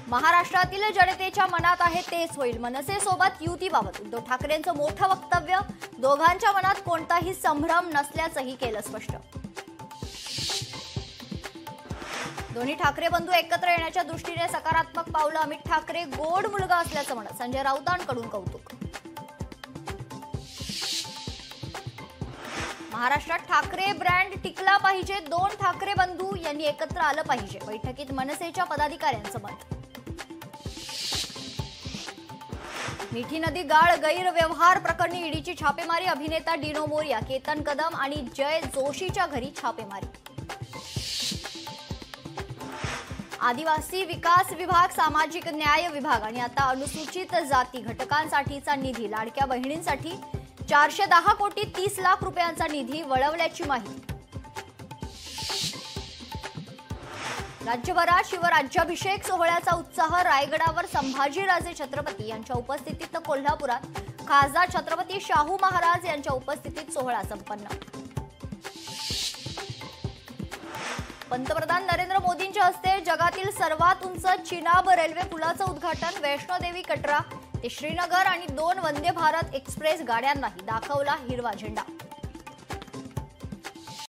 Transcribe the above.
महाराष्ट्रातील जनतेच्या मनात आहे तेच होईल. मनसे सोबत युतीबाबत उद्धव ठाकरेंचं मोठं वक्तव्य. दोघांच्या मनात कोणताही संभ्रम नसल्याचंही केलं स्पष्ट. दोन्ही ठाकरे बंधू एकत्र येण्याच्या दृष्टीने सकारात्मक पावलं. अमित ठाकरे गोड मुलगा असल्याचं म्हणत संजय राऊतांकडून कौतुक. महाराष्ट्रात ठाकरे ब्रँड टिकला पाहिजे. दोन ठाकरे बंधू यांनी एकत्र आलं पाहिजे. बैठकीत मनसेच्या पदाधिकाऱ्यांचं मत. मिठी नदी गाळ गैरव्यवहार प्रकरणी ईडीची छापेमारी. अभिनेता डिनो मोरिया, केतन कदम आणि जय जोशीच्या घरी छापेमारी. आदिवासी विकास विभाग, सामाजिक न्याय विभाग आणि आता अनुसूचित जाती घटकांसाठीचा निधी. लाडक्या बहिणींसाठी 410 कोटी 30 लाख रुपयांचा निधी वळवल्याची माहिती. राज्यभरात शिवराज्याभिषेक सोहळ्याचा उत्साह. रायगडावर संभाजीराजे छत्रपती यांच्या उपस्थितीत तर कोल्हापुरात खासदार छत्रपती शाहू महाराज यांच्या उपस्थितीत सोहळा संपन्न. पंतप्रधान नरेंद्र मोदींच्या हस्ते जगातील सर्वात उंच चिनाब रेल्वे पुलाचं उद्घाटन. वैष्णोदेवी कटरा ते श्रीनगर आणि 2 वंदे भारत एक्सप्रेस गाड्यांनाही दाखवला हिरवा झेंडा.